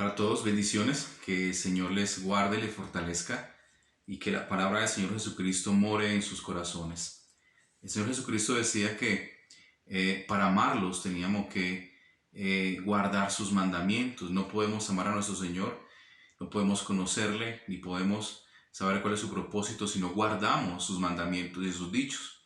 Para todos, bendiciones, que el Señor les guarde, les fortalezca y que la palabra del Señor Jesucristo more en sus corazones. El Señor Jesucristo decía que para amarlos teníamos que guardar sus mandamientos. No podemos amar a nuestro Señor, no podemos conocerle, ni podemos saber cuál es su propósito si no guardamos sus mandamientos y sus dichos.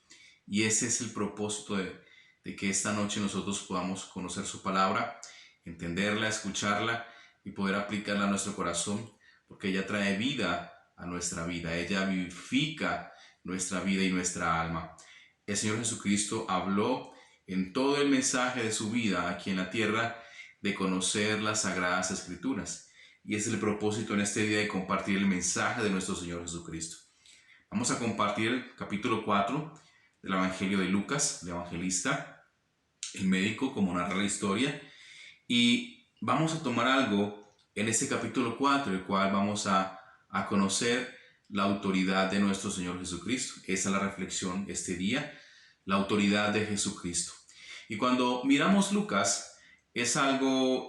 Y ese es el propósito de que esta noche nosotros podamos conocer su palabra, entenderla, escucharla y poder aplicarla a nuestro corazón, porque ella trae vida a nuestra vida, ella vivifica nuestra vida y nuestra alma. El Señor Jesucristo habló en todo el mensaje de su vida aquí en la tierra de conocer las Sagradas Escrituras. Y ese es el propósito en este día de compartir el mensaje de nuestro Señor Jesucristo. Vamos a compartir el capítulo 4 del Evangelio de Lucas, el evangelista, el médico, como narra la historia. Y vamos a tomar algo en este capítulo 4, el cual vamos a conocer la autoridad de nuestro Señor Jesucristo. Esa es la reflexión este día, la autoridad de Jesucristo. Y cuando miramos Lucas, es algo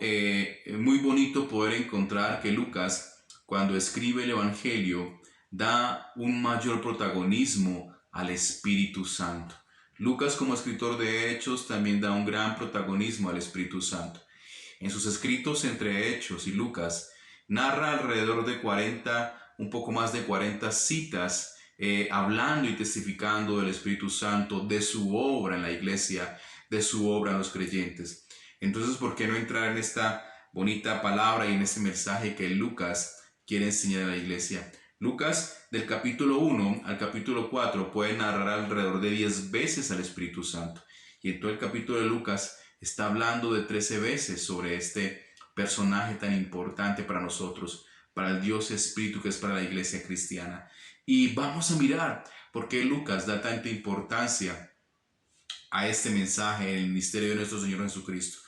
muy bonito poder encontrar que Lucas, cuando escribe el Evangelio, da un mayor protagonismo al Espíritu Santo. Lucas, como escritor de Hechos, también da un gran protagonismo al Espíritu Santo. En sus escritos entre Hechos y Lucas, narra alrededor de 40, un poco más de 40 citas, hablando y testificando del Espíritu Santo, de su obra en la iglesia, de su obra en los creyentes. Entonces, ¿por qué no entrar en esta bonita palabra y en este mensaje que Lucas quiere enseñar a la iglesia? Lucas, del capítulo 1 al capítulo 4, puede narrar alrededor de 10 veces al Espíritu Santo. Y en todo el capítulo de Lucas está hablando de 13 veces sobre este personaje tan importante para nosotros, para el Dios Espíritu que es para la iglesia cristiana. Y vamos a mirar por qué Lucas da tanta importancia a este mensaje en el ministerio de nuestro Señor Jesucristo.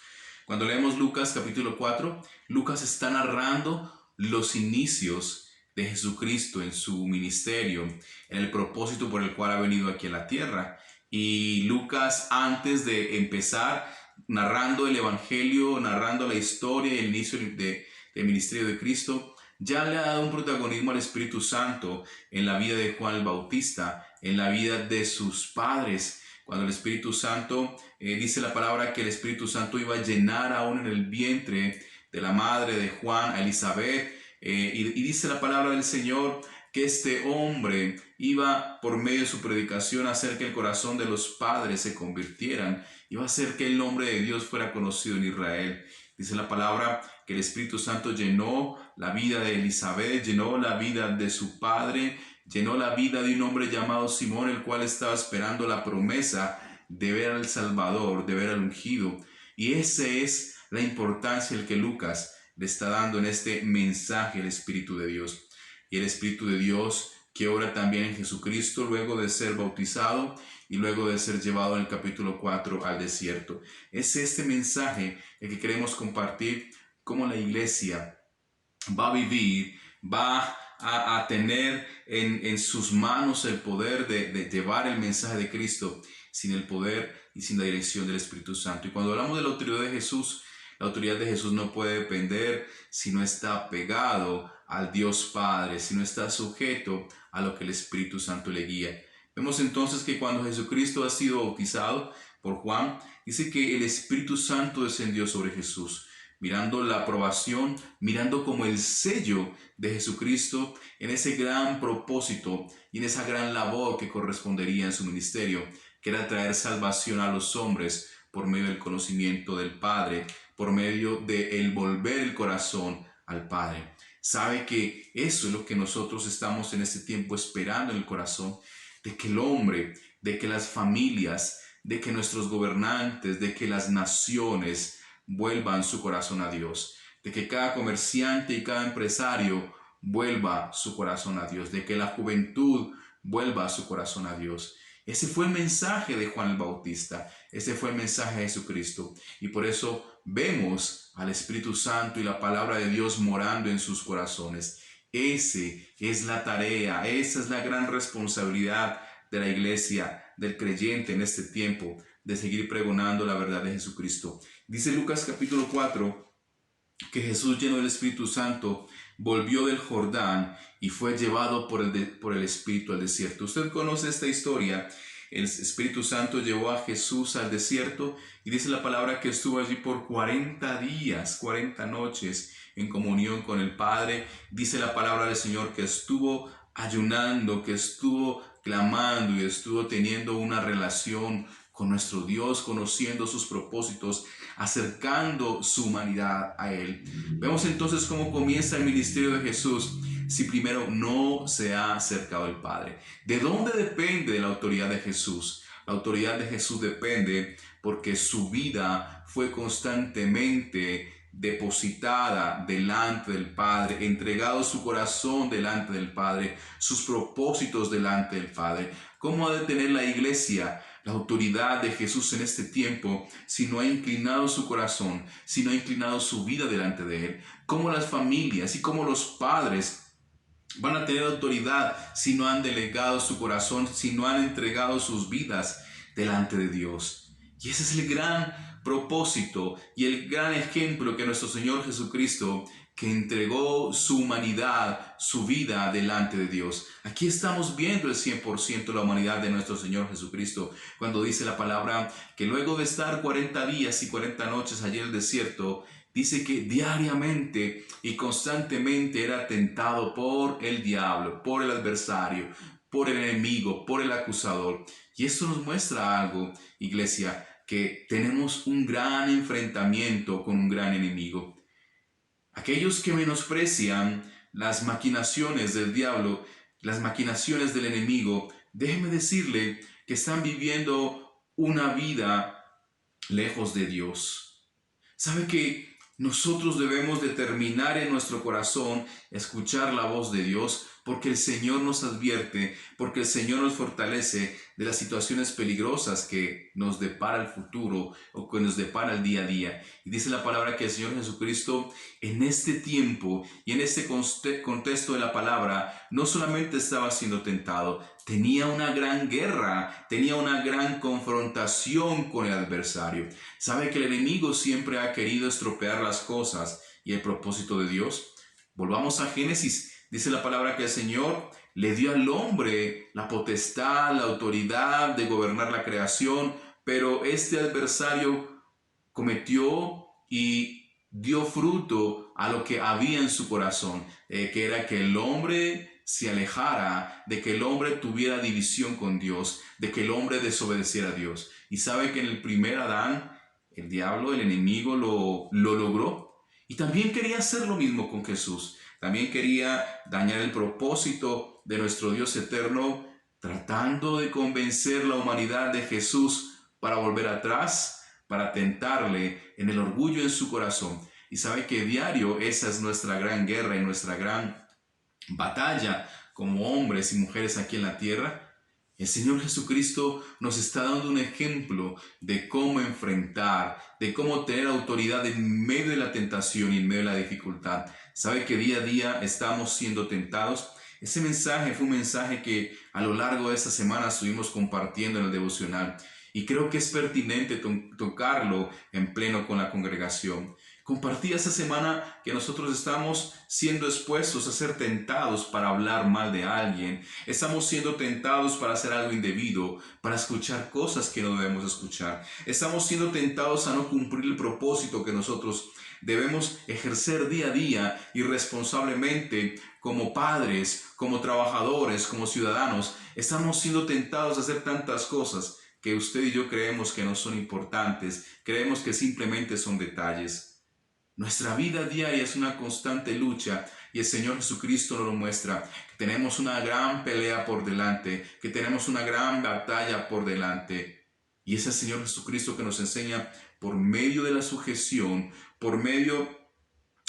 Cuando leemos Lucas capítulo 4, Lucas está narrando los inicios de Jesucristo en su ministerio, en el propósito por el cual ha venido aquí a la tierra. Y Lucas, antes de empezar narrando el Evangelio, narrando la historia y el inicio del ministerio de Cristo, ya le ha dado un protagonismo al Espíritu Santo en la vida de Juan el Bautista, en la vida de sus padres. Cuando el Espíritu Santo, dice la palabra que el Espíritu Santo iba a llenar aún en el vientre de la madre de Juan, a Elizabeth, y dice la palabra del Señor que este hombre iba por medio de su predicación a hacer que el corazón de los padres se convirtieran, iba a hacer que el nombre de Dios fuera conocido en Israel. Dice la palabra que el Espíritu Santo llenó la vida de Elizabeth, llenó la vida de su padre, llenó la vida de un hombre llamado Simón, el cual estaba esperando la promesa de ver al Salvador, de ver al ungido. Y esa es la importancia del que Lucas le está dando en este mensaje el Espíritu de Dios. Y el Espíritu de Dios que obra también en Jesucristo luego de ser bautizado y luego de ser llevado en el capítulo 4 al desierto. Es este mensaje el que queremos compartir, cómo la iglesia va a vivir, va a tener en sus manos el poder de llevar el mensaje de Cristo sin el poder y sin la dirección del Espíritu Santo. Y cuando hablamos de la autoridad de Jesús, la autoridad de Jesús no puede depender si no está pegado al Dios Padre, si no está sujeto a lo que el Espíritu Santo le guía. Vemos entonces que cuando Jesucristo ha sido bautizado por Juan, dice que el Espíritu Santo descendió sobre Jesús, mirando la aprobación, mirando como el sello de Jesucristo en ese gran propósito y en esa gran labor que correspondería en su ministerio, que era traer salvación a los hombres por medio del conocimiento del Padre, por medio de el volver el corazón al Padre. Sabe que eso es lo que nosotros estamos en este tiempo esperando en el corazón, de que el hombre, de que las familias, de que nuestros gobernantes, de que las naciones vuelvan su corazón a Dios, de que cada comerciante y cada empresario vuelva su corazón a Dios, de que la juventud vuelva su corazón a Dios. Ese fue el mensaje de Juan el Bautista, ese fue el mensaje de Jesucristo, y por eso vemos al Espíritu Santo y la palabra de Dios morando en sus corazones. Esa es la tarea, esa es la gran responsabilidad de la iglesia, del creyente en este tiempo, de seguir pregonando la verdad de Jesucristo. Dice Lucas capítulo 4, que Jesús, lleno del Espíritu Santo, volvió del Jordán y fue llevado por el Espíritu al desierto. Usted conoce esta historia. El Espíritu Santo llevó a Jesús al desierto y dice la palabra que estuvo allí por 40 días, 40 noches en comunión con el Padre. Dice la palabra del Señor que estuvo ayunando, que estuvo clamando y estuvo teniendo una relación con nuestro Dios, conociendo sus propósitos, acercando su humanidad a Él. Vemos entonces cómo comienza el ministerio de Jesús si primero no se ha acercado al Padre. ¿De dónde depende la autoridad de Jesús? La autoridad de Jesús depende porque su vida fue constantemente depositada delante del Padre, entregado su corazón delante del Padre, sus propósitos delante del Padre. ¿Cómo ha de tener la iglesia la autoridad de Jesús en este tiempo si no ha inclinado su corazón, si no ha inclinado su vida delante de Él? ¿Cómo las familias y cómo los padres van a tener autoridad si no han delegado su corazón, si no han entregado sus vidas delante de Dios? Y ese es el gran propósito y el gran ejemplo que nuestro Señor Jesucristo, que entregó su humanidad, su vida delante de Dios. Aquí estamos viendo el 100% la humanidad de nuestro Señor Jesucristo, cuando dice la palabra que luego de estar 40 días y 40 noches allí en el desierto, dice que diariamente y constantemente era tentado por el diablo, por el adversario, por el enemigo, por el acusador. Y esto nos muestra algo, iglesia, que tenemos un gran enfrentamiento con un gran enemigo. Aquellos que menosprecian las maquinaciones del diablo, las maquinaciones del enemigo, déjeme decirle que están viviendo una vida lejos de Dios. ¿Sabe que nosotros debemos determinar en nuestro corazón escuchar la voz de Dios? Porque el Señor nos advierte, porque el Señor nos fortalece de las situaciones peligrosas que nos depara el futuro o que nos depara el día a día. Y dice la palabra que el Señor Jesucristo en este tiempo y en este contexto de la palabra no solamente estaba siendo tentado, tenía una gran guerra, tenía una gran confrontación con el adversario. ¿Sabe que el enemigo siempre ha querido estropear las cosas y el propósito de Dios? Volvamos a Génesis. Dice la palabra que el Señor le dio al hombre la potestad, la autoridad de gobernar la creación, pero este adversario cometió y dio fruto a lo que había en su corazón, que era que el hombre se alejara, de que el hombre tuviera división con Dios, de que el hombre desobedeciera a Dios. Y sabe que en el primer Adán, el diablo, el enemigo, lo logró. Y también quería hacer lo mismo con Jesús. También quería dañar el propósito de nuestro Dios eterno, tratando de convencer la humanidad de Jesús para volver atrás, para tentarle en el orgullo en su corazón. Y sabe que diario esa es nuestra gran guerra y nuestra gran batalla como hombres y mujeres aquí en la tierra. El Señor Jesucristo nos está dando un ejemplo de cómo enfrentar, de cómo tener autoridad en medio de la tentación y en medio de la dificultad. ¿Sabe que día a día estamos siendo tentados? Ese mensaje fue un mensaje que a lo largo de esta semana estuvimos compartiendo en el devocional y creo que es pertinente tocarlo en pleno con la congregación. Compartí esta semana que nosotros estamos siendo expuestos a ser tentados para hablar mal de alguien. Estamos siendo tentados para hacer algo indebido, para escuchar cosas que no debemos escuchar. Estamos siendo tentados a no cumplir el propósito que nosotros debemos ejercer día a día y responsablemente como padres, como trabajadores, como ciudadanos. Estamos siendo tentados a hacer tantas cosas que usted y yo creemos que no son importantes, creemos que simplemente son detalles. Nuestra vida diaria es una constante lucha y el Señor Jesucristo nos lo muestra, que tenemos una gran pelea por delante, que tenemos una gran batalla por delante. Y es el Señor Jesucristo que nos enseña por medio de la sujeción, por medio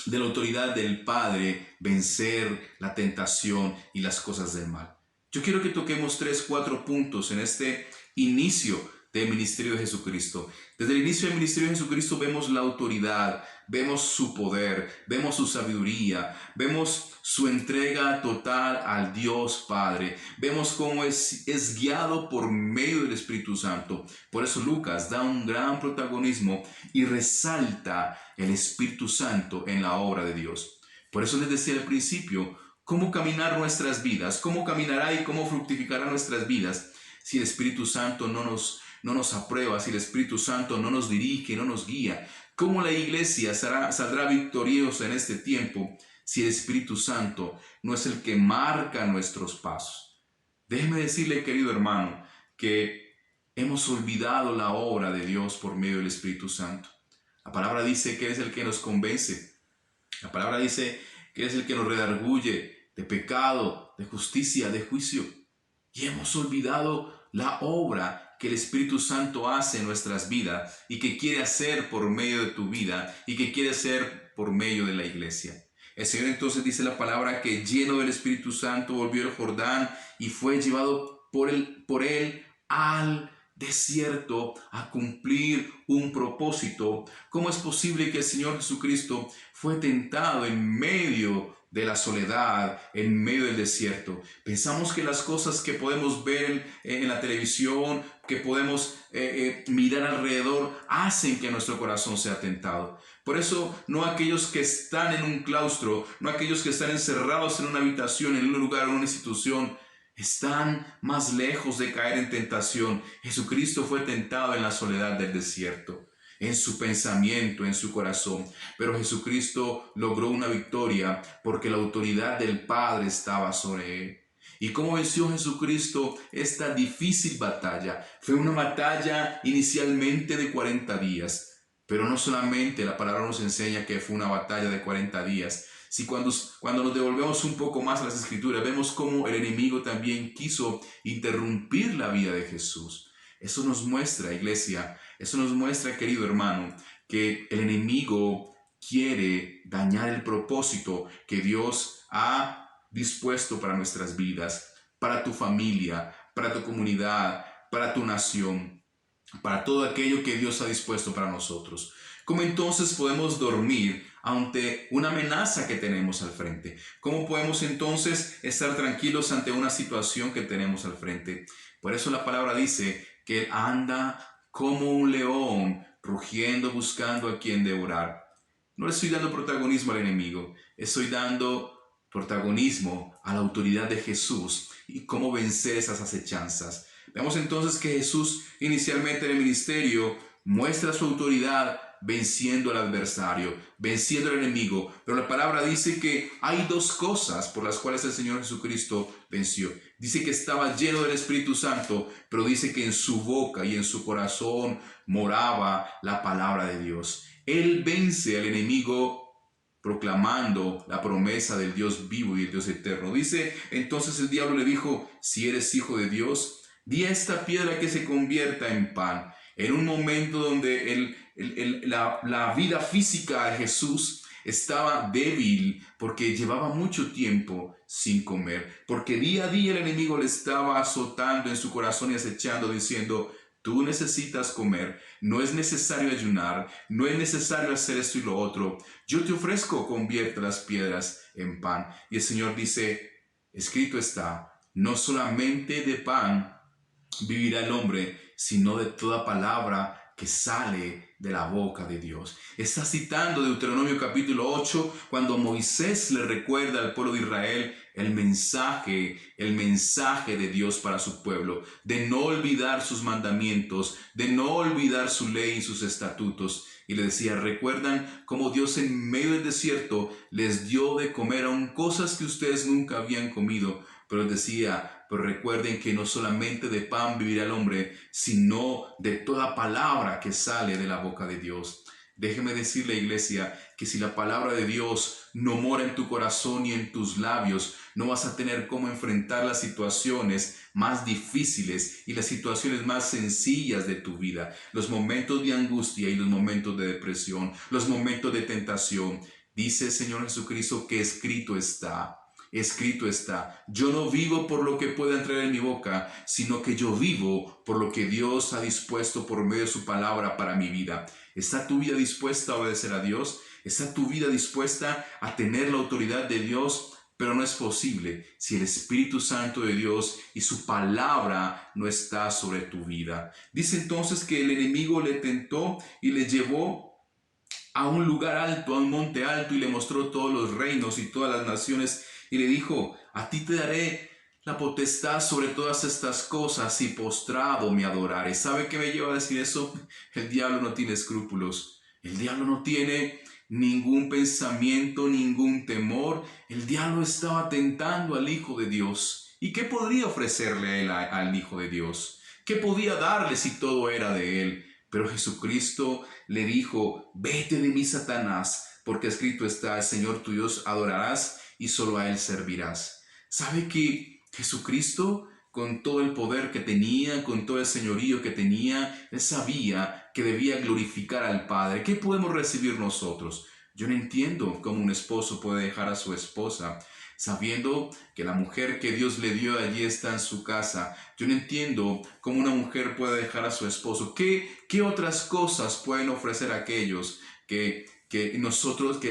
de la autoridad del Padre, vencer la tentación y las cosas del mal. Yo quiero que toquemos 3, 4 puntos en este inicio del ministerio de Jesucristo. Desde el inicio del ministerio de Jesucristo vemos la autoridad, vemos su poder, vemos su sabiduría, vemos su entrega total al Dios Padre. Vemos cómo es guiado por medio del Espíritu Santo. Por eso Lucas da un gran protagonismo y resalta el Espíritu Santo en la obra de Dios. Por eso les decía al principio, ¿cómo caminar nuestras vidas? ¿Cómo caminará y cómo fructificará nuestras vidas si el Espíritu Santo no nos aprueba, si el Espíritu Santo no nos dirige, no nos guía? ¿Cómo la iglesia saldrá victoriosa en este tiempo si el Espíritu Santo no es el que marca nuestros pasos? Déjeme decirle, querido hermano, que hemos olvidado la obra de Dios por medio del Espíritu Santo. La palabra dice que es el que nos convence. La palabra dice que es el que nos redarguye de pecado, de justicia, de juicio. Y hemos olvidado la obra que el Espíritu Santo hace en nuestras vidas y que quiere hacer por medio de tu vida y que quiere hacer por medio de la iglesia. El Señor entonces dice la palabra que lleno del Espíritu Santo volvió el Jordán y fue llevado por él al desierto a cumplir un propósito. ¿Cómo es posible que el Señor Jesucristo fue tentado en medio de la soledad, en medio del desierto? Pensamos que las cosas que podemos ver en la televisión, que podemos mirar alrededor, hacen que nuestro corazón sea tentado. Por eso, no aquellos que están en un claustro, no aquellos que están encerrados en una habitación, en un lugar, en una institución, están más lejos de caer en tentación. Jesucristo fue tentado en la soledad del desierto, en su pensamiento, en su corazón. Pero Jesucristo logró una victoria porque la autoridad del Padre estaba sobre él. ¿Y cómo venció Jesucristo esta difícil batalla? Fue una batalla inicialmente de 40 días. Pero no solamente la palabra nos enseña que fue una batalla de 40 días. Si cuando nos devolvemos un poco más a las Escrituras, vemos cómo el enemigo también quiso interrumpir la vida de Jesús. Eso nos muestra, iglesia, eso nos muestra, querido hermano, que el enemigo quiere dañar el propósito que Dios ha dispuesto para nuestras vidas, para tu familia, para tu comunidad, para tu nación, para todo aquello que Dios ha dispuesto para nosotros. ¿Cómo entonces podemos dormir ante una amenaza que tenemos al frente? ¿Cómo podemos entonces estar tranquilos ante una situación que tenemos al frente? Por eso la palabra dice que Él anda como un león, rugiendo, buscando a quien devorar. No le estoy dando protagonismo al enemigo, estoy dando protagonismo a la autoridad de Jesús y cómo vencer esas acechanzas. Vemos entonces que Jesús inicialmente en el ministerio muestra su autoridad venciendo al adversario, venciendo al enemigo. Pero la palabra dice que hay dos cosas por las cuales el Señor Jesucristo venció. Dice que estaba lleno del Espíritu Santo, pero dice que en su boca y en su corazón moraba la palabra de Dios. Él vence al enemigo proclamando la promesa del Dios vivo y el Dios eterno. Dice entonces el diablo le dijo: si eres hijo de Dios, di a esta piedra que se convierta en pan. En un momento donde la vida física de Jesús estaba débil porque llevaba mucho tiempo sin comer, porque día a día el enemigo le estaba azotando en su corazón y acechando diciendo: tú necesitas comer, no es necesario ayunar, no es necesario hacer esto y lo otro. Yo te ofrezco, convierte las piedras en pan. Y el Señor dice: escrito está, no solamente de pan vivirá el hombre, sino de toda palabra que sale de la boca de Dios. Está citando Deuteronomio capítulo 8, cuando Moisés le recuerda al pueblo de Israel el mensaje de Dios para su pueblo, de no olvidar sus mandamientos, de no olvidar su ley y sus estatutos. Y le decía: recuerdan cómo Dios en medio del desierto les dio de comer aún cosas que ustedes nunca habían comido. Pero decía: pero recuerden que no solamente de pan vivirá el hombre, sino de toda palabra que sale de la boca de Dios. Déjeme decirle, iglesia, que si la palabra de Dios no mora en tu corazón y en tus labios, no vas a tener cómo enfrentar las situaciones más difíciles y las situaciones más sencillas de tu vida. Los momentos de angustia y los momentos de depresión, los momentos de tentación. Dice el Señor Jesucristo que escrito está. escrito está, yo no vivo por lo que pueda entrar en mi boca, sino que yo vivo por lo que Dios ha dispuesto por medio de su palabra para mi vida. ¿Está tu vida dispuesta a obedecer a Dios? ¿Está tu vida dispuesta a tener la autoridad de Dios? Pero no es posible si el Espíritu Santo de Dios y su palabra no está sobre tu vida. Dice entonces que el enemigo le tentó y le llevó a un lugar alto, a un monte alto, y le mostró todos los reinos y todas las naciones, y le dijo, a ti te daré la potestad sobre todas estas cosas, y postrado me adorares. ¿Sabe qué me lleva a decir eso? El diablo no tiene escrúpulos. El diablo no tiene ningún pensamiento, ningún temor. El diablo estaba tentando al Hijo de Dios. ¿Y qué podría ofrecerle él al Hijo de Dios? ¿Qué podía darle si todo era de él? Pero Jesucristo le dijo, vete de mí, Satanás, porque escrito está, el Señor tu Dios adorarás y solo a él servirás. ¿Sabe que Jesucristo, con todo el poder que tenía, con todo el señorío que tenía, él sabía que debía glorificar al Padre? ¿Qué podemos recibir nosotros? Yo no entiendo cómo un esposo puede dejar a su esposa sabiendo que la mujer que Dios le dio allí está en su casa. Yo no entiendo cómo una mujer puede dejar a su esposo. ¿Qué otras cosas pueden ofrecer aquellos que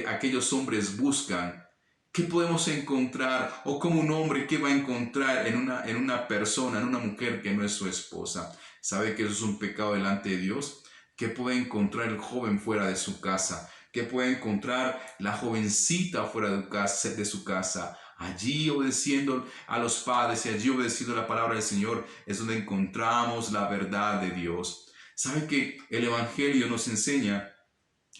aquellos hombres buscan? ¿Qué podemos encontrar? O como un hombre, ¿qué va a encontrar en una persona, en una mujer que no es su esposa? ¿Sabe que eso es un pecado delante de Dios? ¿Qué puede encontrar el joven fuera de su casa? ¿Qué puede encontrar la jovencita fuera de su casa? Allí obedeciendo a los padres y allí obedeciendo la palabra del Señor es donde encontramos la verdad de Dios. ¿Sabe que el Evangelio nos enseña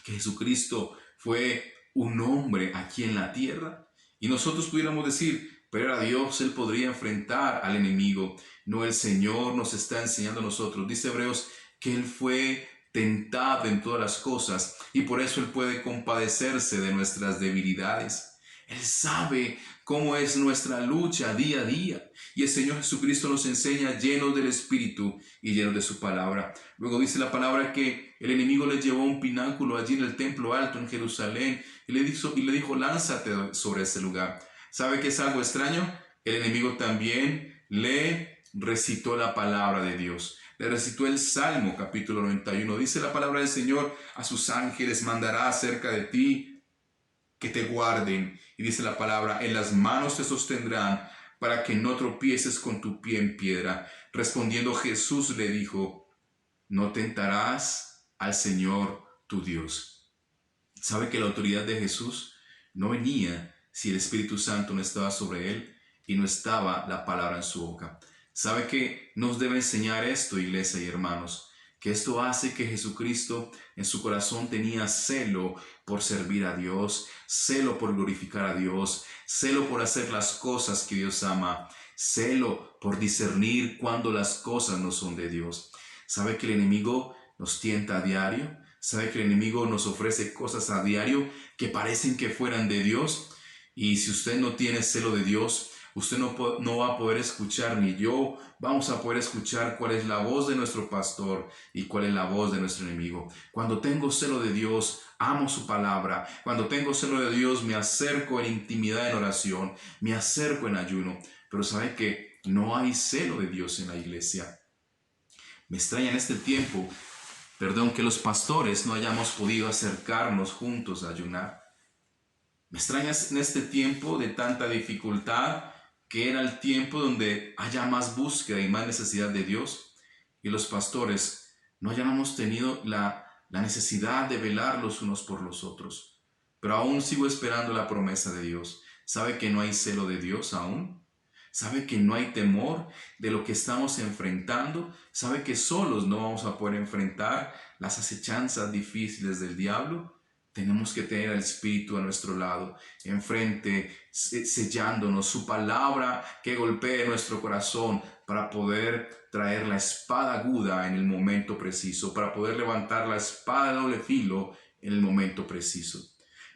que Jesucristo fue un hombre aquí en la tierra? Y nosotros pudiéramos decir, pero era Dios, Él podría enfrentar al enemigo. No, el Señor nos está enseñando a nosotros. Dice Hebreos que Él fue tentado en todas las cosas y por eso Él puede compadecerse de nuestras debilidades. Él sabe cómo es nuestra lucha día a día. Y el Señor Jesucristo nos enseña llenos del Espíritu y llenos de su palabra. Luego dice la palabra que el enemigo le llevó a un pináculo allí en el templo alto en Jerusalén y le dijo, lánzate sobre ese lugar. ¿Sabe qué es algo extraño? El enemigo también le recitó la palabra de Dios. Le recitó el Salmo capítulo 91. Dice la palabra del Señor, a sus ángeles mandará acerca de ti que te guarden. Y dice la palabra, en las manos te sostendrán para que no tropieces con tu pie en piedra. Respondiendo Jesús le dijo, no tentarás al Señor tu Dios. ¿Sabe que la autoridad de Jesús no venía si el Espíritu Santo no estaba sobre él y no estaba la palabra en su boca? ¿Sabe que nos debe enseñar esto, iglesia y hermanos? Que esto hace que Jesucristo en su corazón tenía celo por servir a Dios, celo por glorificar a Dios, celo por hacer las cosas que Dios ama, celo por discernir cuando las cosas no son de Dios. ¿Sabe que el enemigo nos tienta a diario? ¿Sabe que el enemigo nos ofrece cosas a diario que parecen que fueran de Dios? Y si usted no tiene celo de Dios, usted no va a poder escuchar, ni yo vamos a poder escuchar cuál es la voz de nuestro pastor y cuál es la voz de nuestro enemigo. Cuando tengo celo de Dios, amo su palabra. Cuando tengo celo de Dios, me acerco en intimidad en oración, me acerco en ayuno. Pero sabe que no hay celo de Dios en la iglesia. Me extraña en este tiempo, que los pastores no hayamos podido acercarnos juntos a ayunar. Me extraña en este tiempo de tanta dificultad, que era el tiempo donde haya más búsqueda y más necesidad de Dios, y los pastores no hayamos tenido la necesidad de velar los unos por los otros. Pero aún sigo esperando la promesa de Dios. ¿Sabe que no hay celo de Dios aún? ¿Sabe que no hay temor de lo que estamos enfrentando? ¿Sabe que solos no vamos a poder enfrentar las acechanzas difíciles del diablo? Tenemos que tener al Espíritu a nuestro lado, enfrente, sellándonos, su palabra que golpee nuestro corazón para poder traer la espada aguda en el momento preciso, para poder levantar la espada de doble filo en el momento preciso.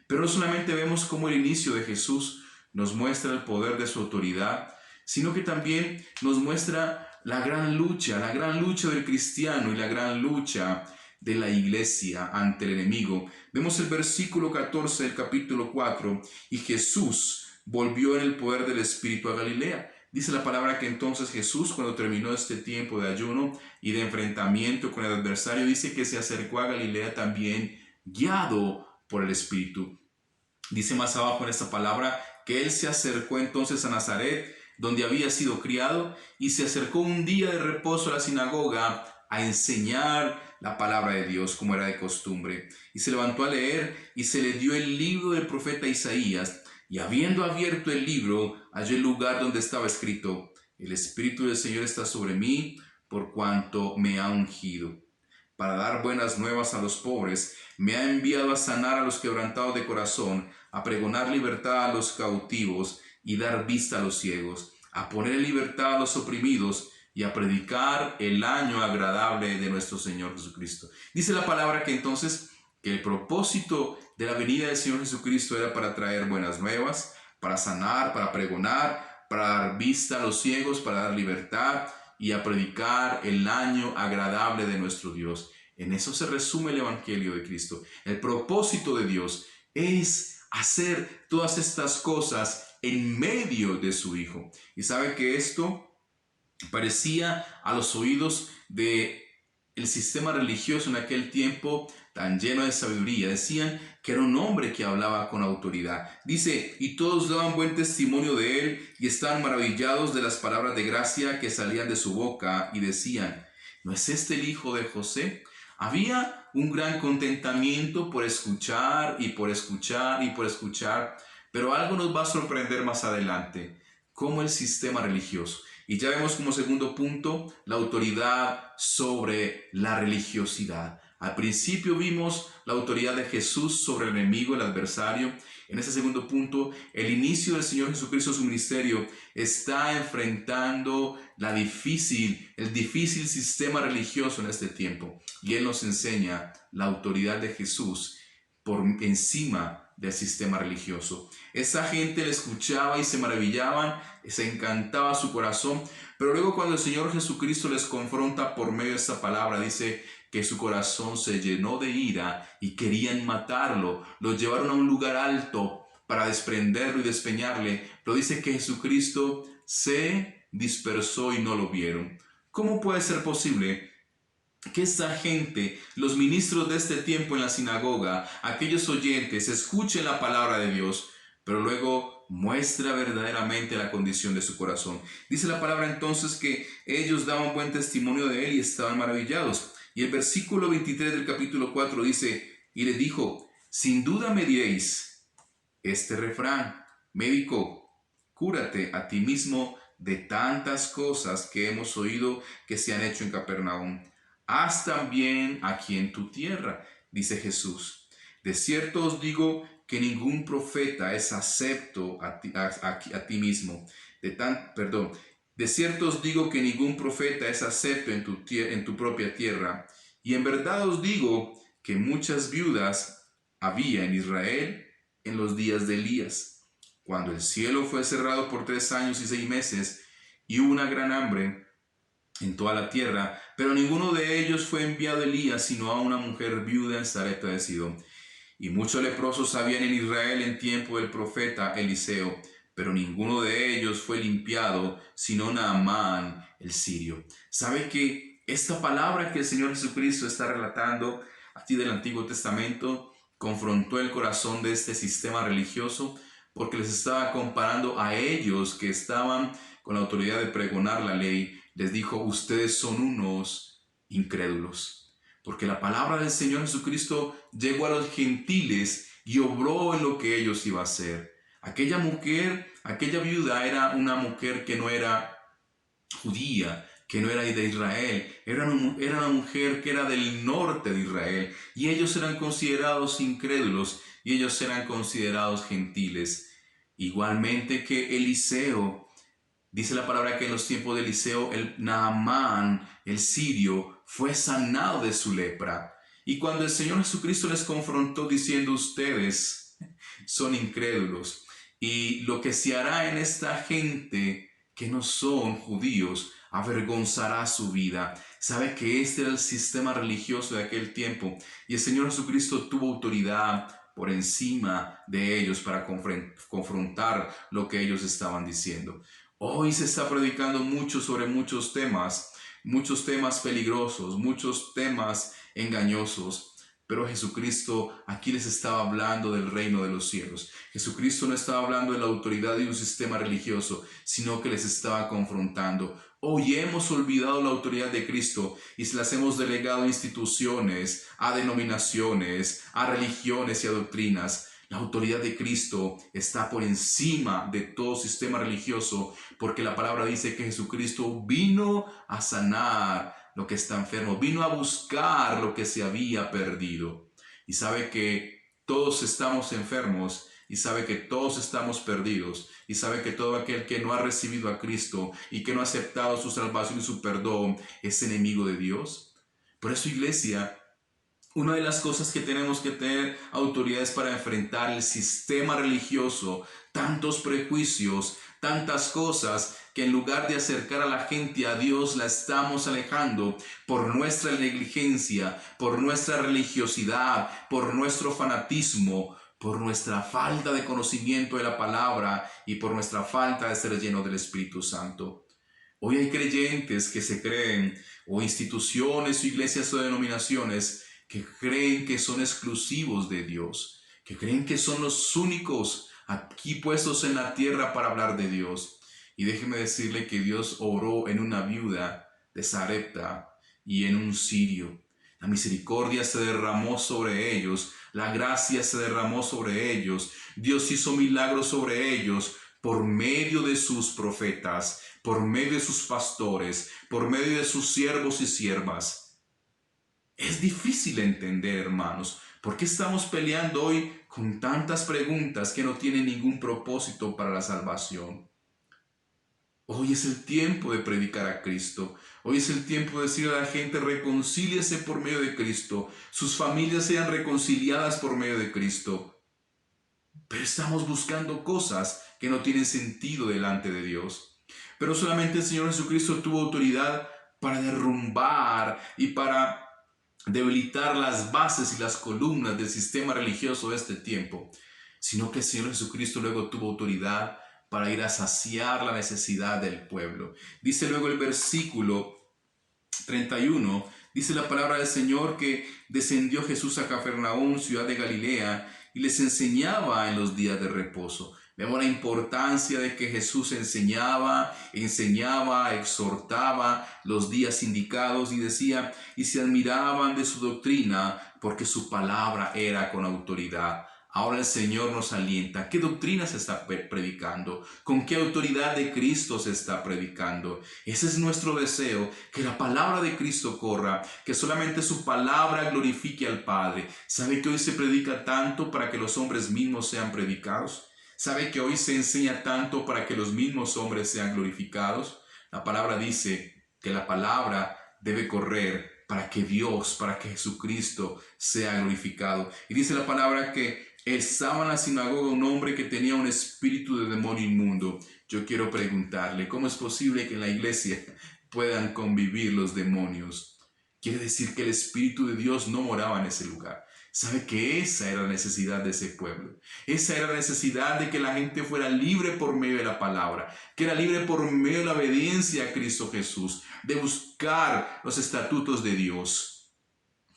Pero no solamente vemos cómo el inicio de Jesús nos muestra el poder de su autoridad, sino que también nos muestra la gran lucha del cristiano y la gran lucha de la iglesia ante el enemigo. Vemos el versículo 14 del capítulo 4, y Jesús volvió en el poder del Espíritu a Galilea. Dice la palabra que entonces Jesús, cuando terminó este tiempo de ayuno y de enfrentamiento con el adversario, dice que se acercó a Galilea también guiado por el Espíritu. Dice más abajo en esta palabra que él se acercó entonces a Nazaret, donde había sido criado, y se acercó un día de reposo a la sinagoga a enseñar la palabra de Dios como era de costumbre. Y se levantó a leer y se le dio el libro del profeta Isaías. Y habiendo abierto el libro, halló el lugar donde estaba escrito: el Espíritu del Señor está sobre mí, por cuanto me ha ungido para dar buenas nuevas a los pobres, me ha enviado a sanar a los quebrantados de corazón, a pregonar libertad a los cautivos y dar vista a los ciegos, a poner en libertad a los oprimidos y a predicar el año agradable de nuestro Señor Jesucristo. Dice la palabra que entonces que el propósito de la venida del Señor Jesucristo era para traer buenas nuevas, para sanar, para pregonar, para dar vista a los ciegos, para dar libertad y a predicar el año agradable de nuestro Dios. En eso se resume el Evangelio de Cristo. El propósito de Dios es hacer todas estas cosas en medio de su Hijo. Y sabe que esto parecía a los oídos de el sistema religioso en aquel tiempo tan lleno de sabiduría. Decían que era un hombre que hablaba con autoridad. Dice, y todos daban buen testimonio de él y estaban maravillados de las palabras de gracia que salían de su boca y decían, ¿no es este el hijo de José? Había un gran contentamiento por escuchar y por escuchar y por escuchar, pero algo nos va a sorprender más adelante, como el sistema religioso. Y ya vemos como segundo punto la autoridad sobre la religiosidad. Al principio vimos la autoridad de Jesús sobre el enemigo, el adversario. En este segundo punto, el inicio del Señor Jesucristo, su ministerio, está enfrentando el difícil sistema religioso en este tiempo. Y Él nos enseña la autoridad de Jesús por encima del sistema religioso. Esa gente le escuchaba y se maravillaban, se encantaba su corazón, pero luego cuando el Señor Jesucristo les confronta por medio de esta palabra, dice que su corazón se llenó de ira y querían matarlo, lo llevaron a un lugar alto para desprenderlo y despeñarle, pero dice que Jesucristo se dispersó y no lo vieron. ¿Cómo puede ser posible que esta gente, los ministros de este tiempo en la sinagoga, aquellos oyentes, escuchen la palabra de Dios, pero luego muestra verdaderamente la condición de su corazón? Dice la palabra entonces que ellos daban buen testimonio de él y estaban maravillados. Y el versículo 23 del capítulo 4 dice, y les dijo, sin duda me diréis este refrán, médico, cúrate a ti mismo de tantas cosas que hemos oído que se han hecho en Capernaum. Haz también aquí en tu tierra, dice Jesús. De cierto os digo que ningún profeta es acepto a ti mismo. De cierto os digo que ningún profeta es acepto en tu propia tierra. Y en verdad os digo que muchas viudas había en Israel en los días de Elías, cuando el cielo fue cerrado por 3 años y 6 meses, y hubo una gran hambre en toda la tierra, pero ninguno de ellos fue enviado a Elías, sino a una mujer viuda en Sarepta de Sidón. Y muchos leprosos habían en Israel en tiempo del profeta Eliseo, pero ninguno de ellos fue limpiado, sino Naamán el sirio. ¿Sabe que esta palabra que el Señor Jesucristo está relatando aquí del Antiguo Testamento confrontó el corazón de este sistema religioso? Porque les estaba comparando a ellos que estaban con la autoridad de pregonar la ley. Les dijo, ustedes son unos incrédulos, porque la palabra del Señor Jesucristo llegó a los gentiles y obró en lo que ellos iban a hacer. Aquella mujer, aquella viuda era una mujer que no era judía, que no era de Israel, era una mujer que era del norte de Israel, y ellos eran considerados incrédulos, y ellos eran considerados gentiles. Igualmente que Eliseo, dice la palabra que en los tiempos de Eliseo, el Naamán, el sirio, fue sanado de su lepra. Y cuando el Señor Jesucristo les confrontó diciendo, ustedes son incrédulos, y lo que se hará en esta gente que no son judíos, avergonzará su vida. Sabe que este era el sistema religioso de aquel tiempo, y el Señor Jesucristo tuvo autoridad por encima de ellos para confrontar lo que ellos estaban diciendo. Hoy se está predicando mucho sobre muchos temas peligrosos, muchos temas engañosos. Pero Jesucristo aquí les estaba hablando del reino de los cielos. Jesucristo no estaba hablando de la autoridad de un sistema religioso, sino que les estaba confrontando. Hoy hemos olvidado la autoridad de Cristo y se las hemos delegado a instituciones, a denominaciones, a religiones y a doctrinas. La autoridad de Cristo está por encima de todo sistema religioso, porque la palabra dice que Jesucristo vino a sanar lo que está enfermo, vino a buscar lo que se había perdido. Y sabe que todos estamos enfermos, y sabe que todos estamos perdidos, y sabe que todo aquel que no ha recibido a Cristo y que no ha aceptado su salvación y su perdón es enemigo de Dios. Por eso, iglesia, una de las cosas que tenemos que tener autoridades para enfrentar el sistema religioso, tantos prejuicios, tantas cosas que en lugar de acercar a la gente a Dios la estamos alejando por nuestra negligencia, por nuestra religiosidad, por nuestro fanatismo, por nuestra falta de conocimiento de la palabra y por nuestra falta de ser lleno del Espíritu Santo. Hoy hay creyentes que se creen, o instituciones o iglesias o denominaciones que creen que son exclusivos de Dios, que creen que son los únicos aquí puestos en la tierra para hablar de Dios. Y déjeme decirle que Dios obró en una viuda de Sarepta y en un sirio. La misericordia se derramó sobre ellos, la gracia se derramó sobre ellos. Dios hizo milagros sobre ellos por medio de sus profetas, por medio de sus pastores, por medio de sus siervos y siervas. Es difícil entender, hermanos, ¿por qué estamos peleando hoy con tantas preguntas que no tienen ningún propósito para la salvación? Hoy es el tiempo de predicar a Cristo. Hoy es el tiempo de decir a la gente: reconcíliese por medio de Cristo. Sus familias sean reconciliadas por medio de Cristo. Pero estamos buscando cosas que no tienen sentido delante de Dios. Pero solamente el Señor Jesucristo tuvo autoridad para derrumbar y para debilitar las bases y las columnas del sistema religioso de este tiempo, sino que el Señor Jesucristo luego tuvo autoridad para ir a saciar la necesidad del pueblo. Dice luego el versículo 31, dice la palabra del Señor que descendió Jesús a Cafarnaúm, ciudad de Galilea, y les enseñaba en los días de reposo. Vemos la importancia de que Jesús enseñaba, exhortaba los días indicados, y decía, y se admiraban de su doctrina porque su palabra era con autoridad. Ahora el Señor nos alienta. ¿Qué doctrina se está predicando? ¿Con qué autoridad de Cristo se está predicando? Ese es nuestro deseo, que la palabra de Cristo corra, que solamente su palabra glorifique al Padre. ¿Sabe que hoy se predica tanto para que los hombres mismos sean predicados? ¿Sabe que hoy se enseña tanto para que los mismos hombres sean glorificados? La palabra dice que la palabra debe correr para que Dios, para que Jesucristo sea glorificado. Y dice la palabra que estaba en la sinagoga un hombre que tenía un espíritu de demonio inmundo. Yo quiero preguntarle, ¿cómo es posible que en la iglesia puedan convivir los demonios? Quiere decir que el Espíritu de Dios no moraba en ese lugar. Sabe que esa era la necesidad de ese pueblo. Esa era la necesidad de que la gente fuera libre por medio de la palabra, que era libre por medio de la obediencia a Cristo Jesús, de buscar los estatutos de Dios.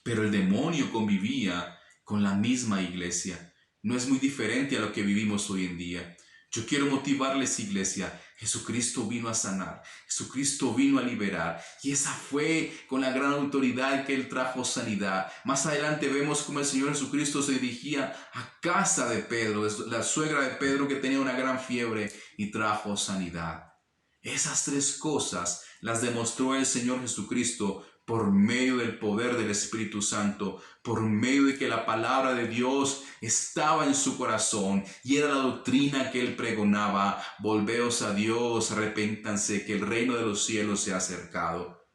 Pero el demonio convivía con la misma iglesia. No es muy diferente a lo que vivimos hoy en día. Yo quiero motivarles, iglesia. Jesucristo vino a sanar, Jesucristo vino a liberar, y esa fue con la gran autoridad que Él trajo sanidad. Más adelante vemos cómo el Señor Jesucristo se dirigía a casa de Pedro, la suegra de Pedro, que tenía una gran fiebre, y trajo sanidad. Esas tres cosas las demostró el Señor Jesucristo por medio del poder del Espíritu Santo, por medio de que la palabra de Dios estaba en su corazón y era la doctrina que Él pregonaba: volveos a Dios, arrepéntanse, que el reino de los cielos se ha acercado.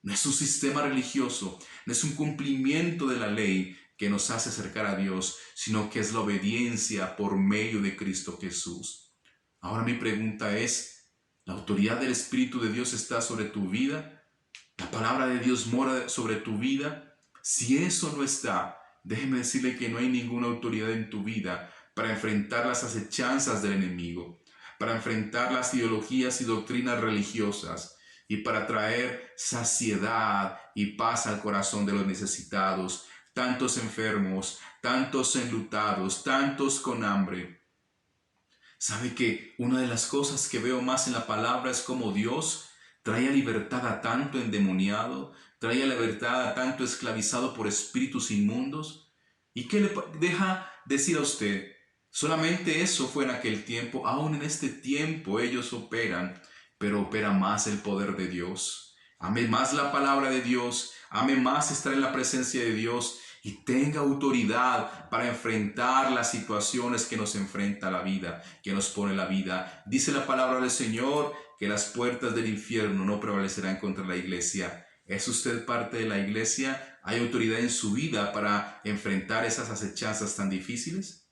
No es un sistema religioso, no es un cumplimiento de la ley que nos hace acercar a Dios, sino que es la obediencia por medio de Cristo Jesús. Ahora mi pregunta es: ¿la autoridad del Espíritu de Dios está sobre tu vida? ¿La palabra de Dios mora sobre tu vida? Si eso no está, déjeme decirle que no hay ninguna autoridad en tu vida para enfrentar las acechanzas del enemigo, para enfrentar las ideologías y doctrinas religiosas y para traer saciedad y paz al corazón de los necesitados, tantos enfermos, tantos enlutados, tantos con hambre. Sabe que una de las cosas que veo más en la palabra es cómo Dios trae libertad a tanto endemoniado, trae libertad a tanto esclavizado por espíritus inmundos. ¿Y qué le deja decir a usted? Solamente eso fue en aquel tiempo, aún en este tiempo ellos operan, pero opera más el poder de Dios. Ame más la palabra de Dios, ame más estar en la presencia de Dios y tenga autoridad para enfrentar las situaciones que nos enfrenta la vida, que nos pone la vida. Dice la palabra del Señor que las puertas del infierno no prevalecerán contra la iglesia. ¿Es usted parte de la iglesia? ¿Hay autoridad en su vida para enfrentar esas acechanzas tan difíciles?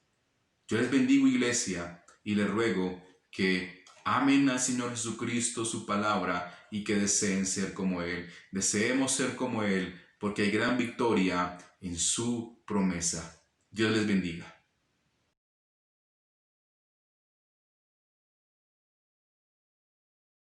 Yo les bendigo, iglesia, y les ruego que amen al Señor Jesucristo, su palabra, y que deseen ser como Él. Deseemos ser como Él, porque hay gran victoria en su promesa. Dios les bendiga.